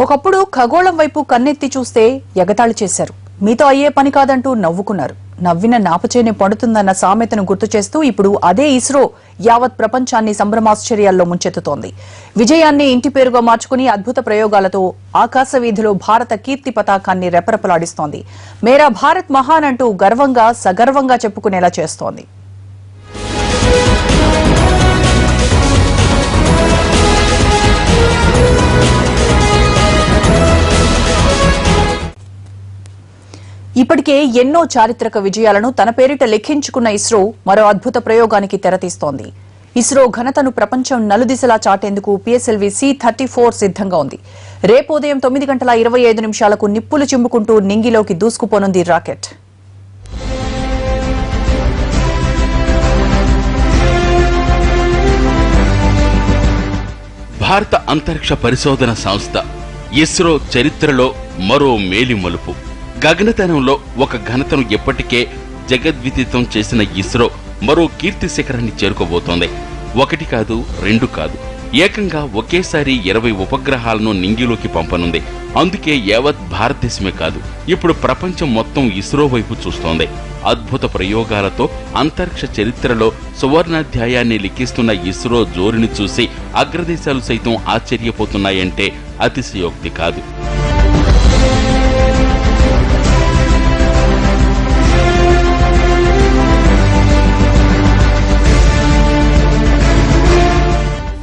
ఒకప్పుడు ఖగోళం వైపు కన్నెత్తి చూస్తే ఎగతాళి చేశారు. మీతో అయ్యే పని కాదంటూ నవ్వుకున్నారు. నవ్విన నాపచేనే పడుతుందన్న సామెతను గుర్తు చేస్తూ ఇప్పుడు అదే ఇస్రో యావత్ ప్రపంచాన్ని సంభ్రమాశ్చర్యాల్లో ముంచెత్తుతోంది. విజయాన్ని ఇంటి పేరుగా మార్చుకుని అద్భుత ప్రయోగాలతో ఆకాశ వీధిలో భారత కీర్తి పతాకాన్ని రెపరెపలాడిస్తోంది. మేరా భారత్ మహాన్ అంటూ గర్వంగా సగర్వంగా చెప్పుకునేలా చేస్తోంది. ఇప్పటికే ఎన్నో చారిత్రక విజయాలను తన పేరిట లెక్కించుకున్న ఇస్రో మరో అద్భుత ప్రయోగానికి తెరతీస్తోంది. ఇస్రో ఘనతను ప్రపంచం నలుదిశలా చాటేందుకు పిఎస్ఎల్వి C-34 సిద్ధంగా ఉంది. రేపు ఉదయం 9:25 నిప్పులు చిమ్ముకుంటూ నింగిలోకి దూసుకుపోనుంది రాకెట్. భారత అంతరిక్ష పరిశోధన సంస్థ ఇస్రో చరిత్రలో మరో మేలిమలుపు. గగనతనంలో ఒక ఘనతను ఎప్పటికే జగద్విదితం చేసిన ఇస్రో మరో కీర్తి శిఖరాన్ని చేరుకోబోతోంది. ఒకటి కాదు, రెండు కాదు, ఏకంగా ఒకేసారి 20 ఉపగ్రహాలను నింగిలోకి పంపనుంది. అందుకే యావత్ భారతదేశమే కాదు, ఇప్పుడు ప్రపంచం మొత్తం ఇస్రో వైపు చూస్తోంది. అద్భుత ప్రయోగాలతో అంతరిక్ష చరిత్రలో సువర్ణాధ్యాయాన్ని లిఖిస్తున్న ఇస్రో జోరుని చూసి అగ్రదేశాలు సైతం ఆశ్చర్యపోతున్నాయంటే అతిశయోక్తి కాదు.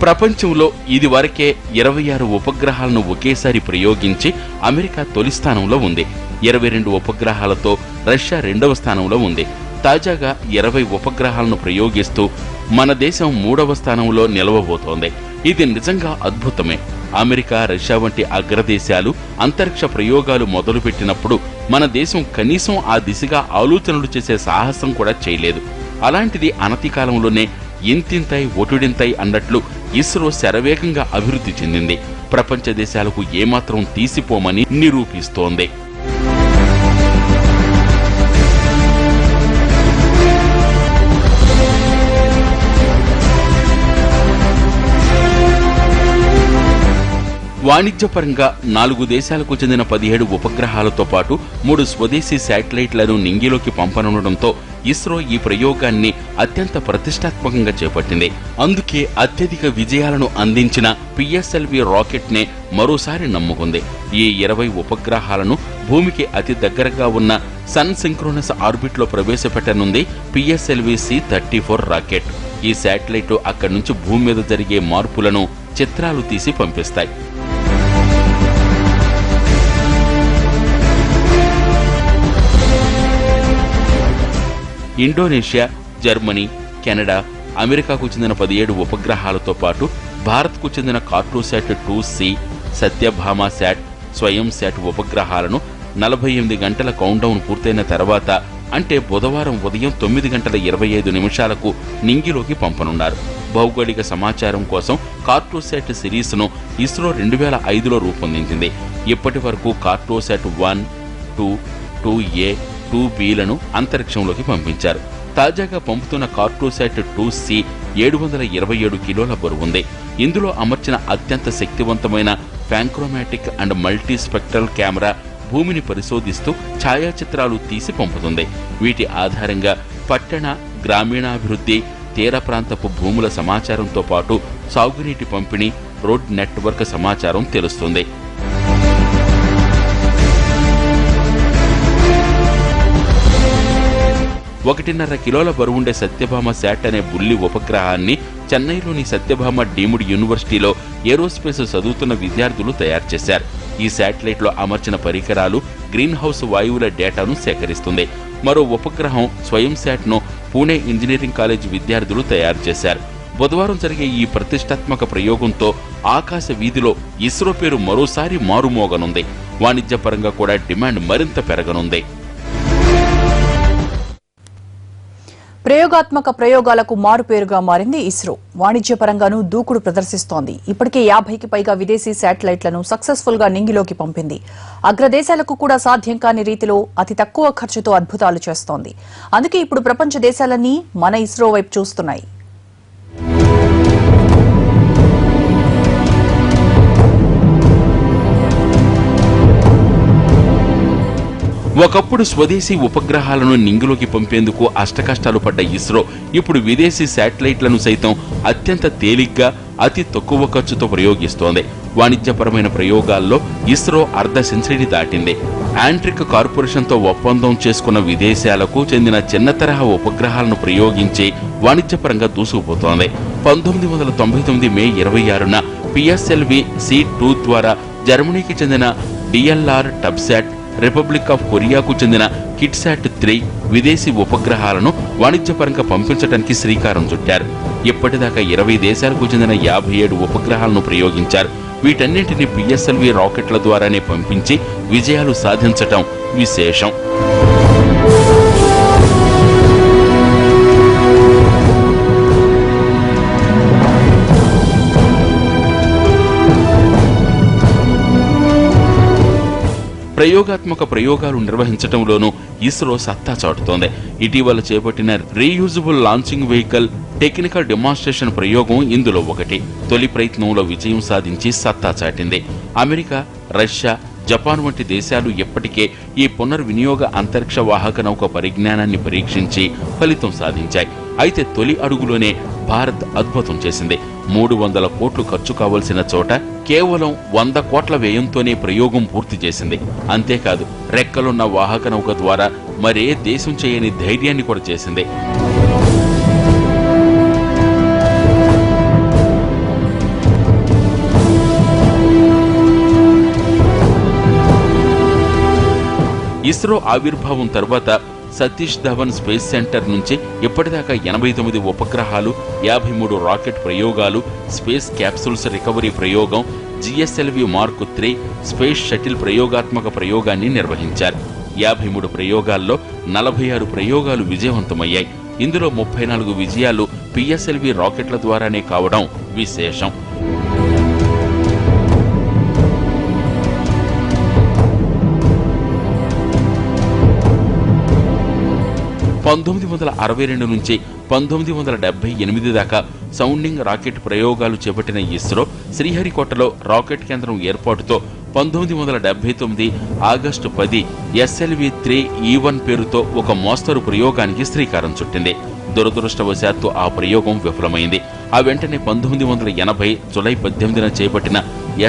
ప్రపంచంలో ఇదివరకే 26 ఉపగ్రహాలను ఒకేసారి ప్రయోగించి అమెరికా తొలి స్థానంలో ఉంది. 22 ఉపగ్రహాలతో రష్యా రెండవ స్థానంలో ఉంది. తాజాగా 20 ఉపగ్రహాలను ప్రయోగిస్తూ మన దేశం 3వ స్థానంలో నిలవబోతోంది. ఇది నిజంగా అద్భుతమే. అమెరికా, రష్యా వంటి అగ్రదేశాలు అంతరిక్ష ప్రయోగాలు మొదలుపెట్టినప్పుడు మన దేశం కనీసం ఆ దిశగా ఆలోచనలు చేసే సాహసం కూడా చేయలేదు. అలాంటిది అనతి కాలంలోనే ఇంతింతై ఒటుడింతై అన్నట్లు ఇస్రో శరవేగంగా అభివృద్ధి చెందింది. ప్రపంచ దేశాలకు ఏమాత్రం తీసిపోమని నిరూపిస్తోంది. వాణిజ్యపరంగా 4 దేశాలకు చెందిన 17 ఉపగ్రహాలతో పాటు 3 స్వదేశీ శాటిలైట్లను నింగిలోకి పంపనుండటంతో ఇస్రో ఈ ప్రయోగాన్ని అత్యంత ప్రతిష్టాత్మకంగా చేపట్టింది. అందుకే అత్యధిక విజయాలను అందించిన పిఎస్ఎల్వి రాకెట్ నే మరోసారి నమ్ముకుంది. ఈ 20 ఉపగ్రహాలను భూమికి అతి దగ్గరగా ఉన్న సన్ సింక్రోనస్ ఆర్బిట్ లో ప్రవేశపెట్టనుంది పిఎస్ఎల్వి C-34 రాకెట్. ఈ శాటిలైట్ అక్కడి నుంచి భూమి మీద జరిగే మార్పులను చిత్రాలు తీసి పంపిస్తాయి. ఇండోనేషియా, జర్మనీ, కెనడా, అమెరికాకు చెందిన 17 ఉపగ్రహాలతో పాటు భారత్కు చెందిన కార్టోశాట్ 2C, సత్యభామ శాట్, స్వయం శాట్ ఉపగ్రహాలను 48 గంటల కౌంట్డౌన్ పూర్తయిన తర్వాత అంటే బుధవారం ఉదయం 9:25 నింగిలోకి పంపనున్నారు. భౌగోళిక సమాచారం కోసం కార్టోశాట్ సిరీస్ను ఇస్రో 2005లో రూపొందించింది. ఇప్పటి వరకు కార్టోశాట్ 1, 2, 2A, 2Bలను అంతరిక్షంలోకి పంపించారు. తాజాగా పంపుతున్న కార్టోశాట్ 2C 727 కిలోల బరువుంది. ఇందులో అమర్చిన అత్యంత శక్తివంతమైన ఫ్యాంక్రోమాటిక్ అండ్ మల్టీ స్పెక్ట్రల్ కెమెరా భూమిని పరిశోధిస్తూ ఛాయాచిత్రాలు తీసి పంపుతుంది. వీటి ఆధారంగా పట్టణ, గ్రామీణాభివృద్ధి, తీర ప్రాంతపు భూముల సమాచారంతో పాటు సాగునీటి పంపిణీ, రోడ్ నెట్వర్క్ సమాచారం తెలుస్తుంది. ఒకటిన్నర కిలోల బరువుండే సత్యభామ శాట్ అనే బుల్లి ఉపగ్రహాన్ని చెన్నైలోని సత్యభామ డీమ్డ్ యూనివర్సిటీలో ఏరోస్పేస్ చదువుతున్న విద్యార్థులు తయారు చేశారు. ఈ శాటిలైట్ లో అమర్చిన పరికరాలు గ్రీన్ హౌస్ వాయువుల డేటాను సేకరిస్తుంది. మరో ఉపగ్రహం స్వయం శాట్ ను పూణే ఇంజనీరింగ్ కాలేజ్ విద్యార్థులు తయారు చేశారు. బుధవారం జరిగే ఈ ప్రతిష్టాత్మక ప్రయోగంతో ఆకాశ వీధిలో ఇస్రో పేరు మరోసారి మారుమోగనుంది. వాణిజ్యపరంగా కూడా డిమాండ్ మరింత పెరగనుంది. ప్రయోగాత్మక ప్రయోగాలకు మారుపేరుగా మారింది ఇస్రో. వాణిజ్యపరంగానూ దూకుడు ప్రదర్శిస్తోంది. ఇప్పటికే 50కి పైగా విదేశీ శాటిలైట్లను సక్సెస్ఫుల్ గా నింగిలోకి పంపింది. అగ్రదేశాలకు కూడా సాధ్యం కాని రీతిలో అతి తక్కువ ఖర్చుతో అద్భుతాలు చేస్తోంది. అందుకే ఇప్పుడు ప్రపంచ దేశాలన్నీ మన ఇస్రో వైపు చూస్తున్నాయి. ఒకప్పుడు స్వదేశీ ఉపగ్రహాలను నింగిలోకి పంపేందుకు అష్టకష్టాలు పడ్డ ఇస్రో ఇప్పుడు విదేశీ శాటిలైట్లను సైతం అత్యంత తేలిగ్గా అతి తక్కువ ఖర్చుతో ప్రయోగిస్తోంది. వాణిజ్యపరమైన ప్రయోగాల్లో ఇస్రో అర్ధ సెంచరీని దాటింది. యాంట్రిక్ కార్పొరేషన్తో ఒప్పందం చేసుకున్న విదేశాలకు చెందిన చిన్న తరహా ఉపగ్రహాలను ప్రయోగించి వాణిజ్యపరంగా దూసుకుపోతోంది. 1999 మే 26న PSLV C2 ద్వారా జర్మనీకి చెందిన DLR టబ్సాట్, రిపబ్లిక్ ఆఫ్ కొరియాకు చెందిన కిట్సాట్ 3 విదేశీ ఉపగ్రహాలను వాణిజ్యపరంగా పంపించడానికి శ్రీకారం చుట్టారు. ఇప్పటిదాకా 20 దేశాలకు చెందిన 57 ఉపగ్రహాలను ప్రయోగించారు. వీటన్నింటినీ PSLV రాకెట్ల ద్వారానే పంపించి విజయాలు సాధించటం విశేషం. ప్రయోగాత్మక ప్రయోగాలు నిర్వహించడంలోనూ ఇస్రో సత్తా చాటుతోంది. ఇటీవల చేపట్టిన reusable launching vehicle technical demonstration ప్రయోగం ఇందులో ఒకటి. తొలి ప్రయత్నంలో విజయం సాధించి సత్తా చాటింది. అమెరికా, రష్యా, జపాన్ వంటి దేశాలు ఇప్పటికే ఈ పునర్వినియోగ అంతరిక్ష వాహక నౌక పరిజ్ఞానాన్ని పరీక్షించి ఫలితం సాధించాయి. అయితే తొలి అడుగులోనే భారత్ అద్భుతం చేసింది. 300 కోట్లు ఖర్చు కావలసిన చోట కేవలం 100 కోట్ల వ్యయంతోనే ప్రయోగం పూర్తి చేసింది. అంతేకాదు, రెక్కలున్న వాహక నౌక ద్వారా మరే దేశం చేయని ధైర్యాన్ని కూడా చేసింది. ఇస్రో ఆవిర్భావం తర్వాత సతీష్ ధవన్ స్పేస్ సెంటర్ నుంచి ఇప్పటిదాకా 89 ఉపగ్రహాలు, 53 రాకెట్ ప్రయోగాలు, స్పేస్ క్యాప్సూల్స్ రికవరీ ప్రయోగం, GSLV Mark 3 స్పేస్ షటిల్ ప్రయోగాత్మక ప్రయోగాన్ని నిర్వహించారు. 53 ప్రయోగాల్లో 46 ప్రయోగాలు విజయవంతమయ్యాయి. ఇందులో 34 విజయాలు PSLV రాకెట్ల ద్వారానే కావడం విశేషం. (1962 నుంచి 1978 దాకా సౌండింగ్ రాకెట్ ప్రయోగాలు చేపట్టిన ఇస్రో శ్రీహరికోటలో రాకెట్ కేంద్రం ఏర్పాటుతో 1979 ఆగస్టు 10 SLV-3 E1 పేరుతో ఒక మోస్తరు ప్రయోగానికి శ్రీకారం చుట్టింది. దురదృష్టవశాత్తు ఆ ప్రయోగం విఫలమైంది. ఆ వెంటనే 1980 జులై 18న చేపట్టిన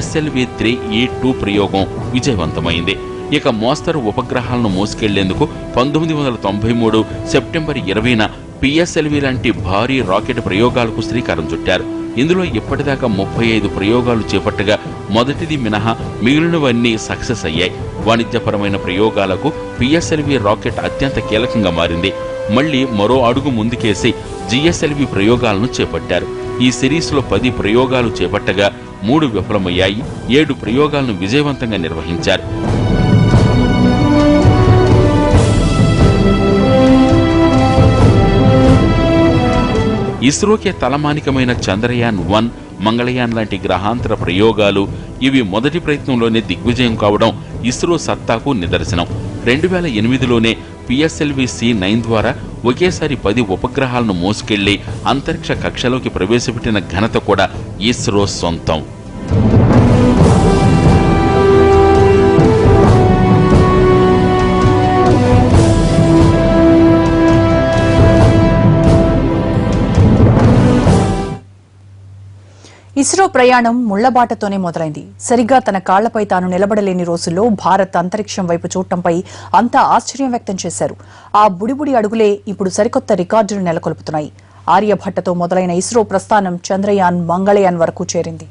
SLV-3 E2 ప్రయోగం విజయవంతమైంది. ఇక మోస్తరు ఉపగ్రహాలను మోసుకెళ్లేందుకు 1993 సెప్టెంబర్ 20న PSLV లాంటి భారీ రాకెట్ ప్రయోగాలకు శ్రీకారం చుట్టారు. ఇందులో ఇప్పటిదాకా 35 ప్రయోగాలు చేపట్టగా మొదటిది మినహా మిగిలినవన్నీ సక్సెస్ అయ్యాయి. వాణిజ్యపరమైన ప్రయోగాలకు PSLV రాకెట్ అత్యంత కీలకంగా మారింది. మళ్లీ మరో అడుగు ముందుకేసి GSLV ప్రయోగాలను చేపట్టారు. ఈ సిరీస్లో 10 ప్రయోగాలు చేపట్టగా 3 విఫలమయ్యాయి. 7 ప్రయోగాలను విజయవంతంగా నిర్వహించారు. ఇస్రోకే తలమానికమైన చంద్రయాన్ 1, మంగళయాన్ లాంటి గ్రహాంతర ప్రయోగాలు ఇవి మొదటి ప్రయత్నంలోనే దిగ్విజయం కావడం ఇస్రో సత్తాకు నిదర్శనం. 2008లోనే PSLV C9 ద్వారా ఒకేసారి 10 ఉపగ్రహాలను మోసుకెళ్లి అంతరిక్ష కక్షలోకి ప్రవేశపెట్టిన ఘనత కూడా ఇస్రో సొంతం. ఇస్రో ప్రయాణం ముళ్లబాటతోనే మొదలైంది. సరిగ్గా తన కాళ్లపై తాను నిలబడలేని రోజుల్లో భారత్ అంతరిక్షం వైపు చూడటంపై అంతా ఆశ్చర్యం వ్యక్తం చేశారు. ఆ బుడిబుడి అడుగులే ఇప్పుడు సరికొత్త రికార్డులు నెలకొల్పుతున్నాయి. ఆర్యభట్టతో మొదలైన ఇస్రో ప్రస్థానం చంద్రయాన్, మంగళయాన్ వరకు చేరింది.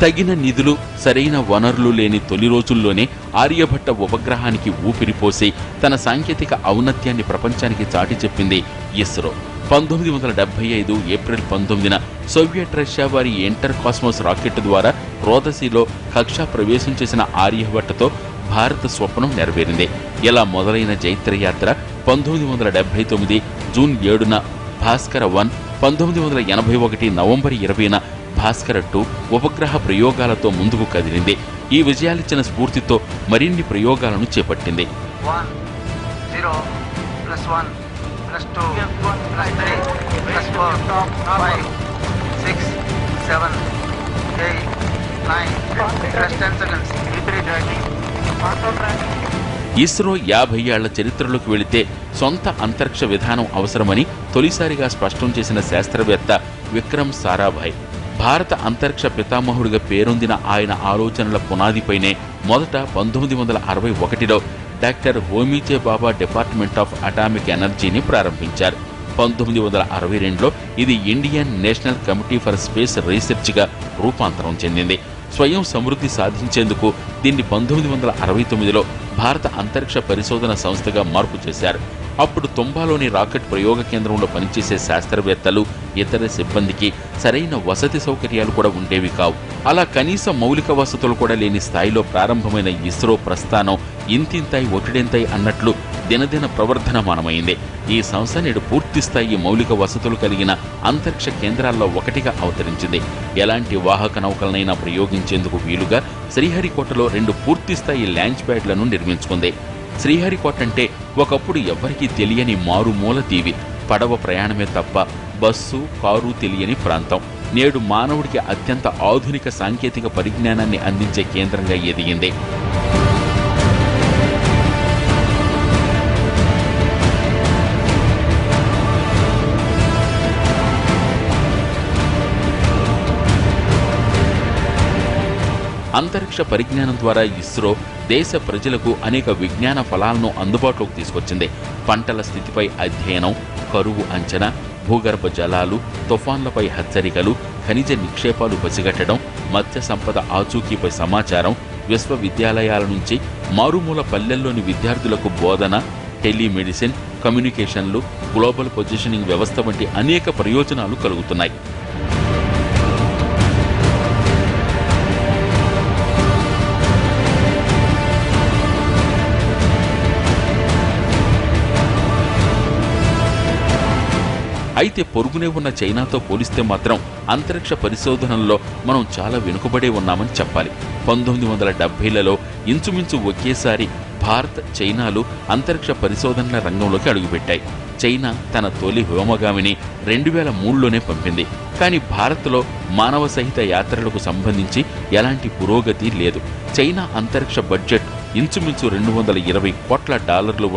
తగిన నిధులు, సరైన వనరులు లేని తొలి రోజుల్లోనే ఆర్యభట్ట ఉపగ్రహానికి ఊపిరిపోసి తన సాంకేతిక ఔన్నత్యాన్ని ప్రపంచానికి చాటి చెప్పింది ఇస్రో. 1975 ఏప్రిల్ 19న సోవియట్ రష్యా వారి ఇంటర్ కాస్మోస్ రాకెట్ ద్వారా రోదసీలో కక్షా ప్రవేశం చేసిన ఆర్యభట్టతో భారత స్వప్నం నెరవేరింది. ఇలా మొదలైన జైత్రయాత్ర 1979 జూన్ 7న భాస్కర 1, 1981 నవంబర్ 20న భాస్కర 2 ఉపగ్రహ ప్రయోగాలతో ముందుకు కదిలింది. ఈ విజయాలిచ్చిన స్ఫూర్తితో మరిన్ని ప్రయోగాలను చేపట్టింది. 1 0 + 1 +2 +3 +4 5 6 7 8 9 +10 seconds. V3 tracking. Auto tracking. ISRO 50 ఏళ్ల చరిత్రలోకి వెళితే సొంత అంతరిక్ష విధానం అవసరమని తొలిసారిగా స్పష్టం చేసిన శాస్త్రవేత్త విక్రమ్ సారాభాయ్. భారత అంతరిక్ష పితామహుడిగా పేరొందిన ఆయన ఆలోచనల పునాదిపైనే మొదట 1961లో doctor Homi J Bhabha department of atomic ఎనర్జీని ప్రారంభించారు. 1962లో ఇది Indian national committee for space రీసెర్చ్గా రూపాంతరం చెందింది. స్వయం సమృద్ధి సాధించేందుకు దీన్ని 1969లో భారత అంతరిక్ష పరిశోధన సంస్థగా మార్పు చేశారు. అప్పుడు తుంబాలోని రాకెట్ ప్రయోగ కేంద్రంలో పనిచేసే శాస్త్రవేత్తలు, ఇతర సిబ్బందికి సరైన వసతి సౌకర్యాలు కూడా ఉండేవి కావు. అలా కనీస మౌలిక వసతులు కూడా లేని స్థాయిలో ప్రారంభమైన ఇస్రో ప్రస్థానం ఇంతింతాయి ఒటిడెంతాయి అన్నట్లు దినదిన ప్రవర్ధనమానమైంది. ఈ సంస్థ నేడు పూర్తిస్థాయి మౌలిక వసతులు కలిగిన అంతరిక్ష కేంద్రాల్లో ఒకటిగా అవతరించింది. ఎలాంటి వాహక నౌకలనైనా ప్రయోగించేందుకు వీలుగా శ్రీహరికోటలో 2 పూర్తిస్థాయి లాంచ్ ప్యాడ్లను నిర్మించుకుంది. శ్రీహరికోట అంటే ఒకప్పుడు ఎవ్వరికీ తెలియని మారుమూల దీవి. పడవ ప్రయాణమే తప్ప బస్సు, కారు తెలియని ప్రాంతం. నేడు మానవుడికి అత్యంత ఆధునిక సాంకేతిక పరిజ్ఞానాన్ని అందించే కేంద్రంగా ఎదిగింది. అంతరిక్ష పరిజ్ఞానం ద్వారా ఇస్రో దేశ ప్రజలకు అనేక విజ్ఞాన ఫలాలను అందుబాటులోకి తీసుకొచ్చింది. పంటల స్థితిపై అధ్యయనం, కరువు అంచనా, భూగర్భ జలాలు, తుఫాన్లపై హెచ్చరికలు, ఖనిజ నిక్షేపాలు పసిగట్టడం, మత్స్య సంపద ఆచూకీపై సమాచారం, విశ్వవిద్యాలయాల నుంచి మారుమూల పల్లెల్లోని విద్యార్థులకు బోధన, టెలిమెడిసిన్, కమ్యూనికేషన్లు, గ్లోబల్ పొజిషనింగ్ వ్యవస్థ వంటి అనేక ప్రయోజనాలు కలుగుతున్నాయి. అయితే పొరుగునే ఉన్న చైనాతో పోలిస్తే మాత్రం అంతరిక్ష పరిశోధనల్లో మనం చాలా వెనుకబడే ఉన్నామని చెప్పాలి. 1970లలో ఇంచుమించు ఒకేసారి భారత్, చైనాలు అంతరిక్ష పరిశోధనల రంగంలోకి అడుగుపెట్టాయి. చైనా తన తొలి వ్యోమగామిని 2003లోనే పంపింది. కానీ భారత్లో మానవ సహిత యాత్రలకు సంబంధించి ఎలాంటి పురోగతి లేదు. చైనా అంతరిక్ష బడ్జెట్ ఇంచుమించు $220 కోట్ల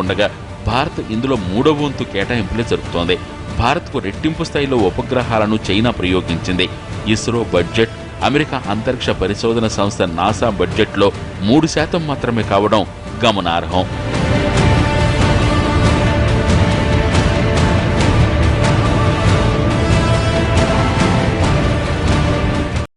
ఉండగా భారత్ ఇందులో 3వ వంతు కేటాయింపులే జరుపుతోంది. భారత్కు రెట్టింపు స్థాయిలో ఉపగ్రహాలను చైనా ప్రయోగించింది. ఇస్రో బడ్జెట్ అమెరికా అంతరిక్ష పరిశోధన సంస్థ నాసా బడ్జెట్లో 3% మాత్రమే కావడం గమనార్హం.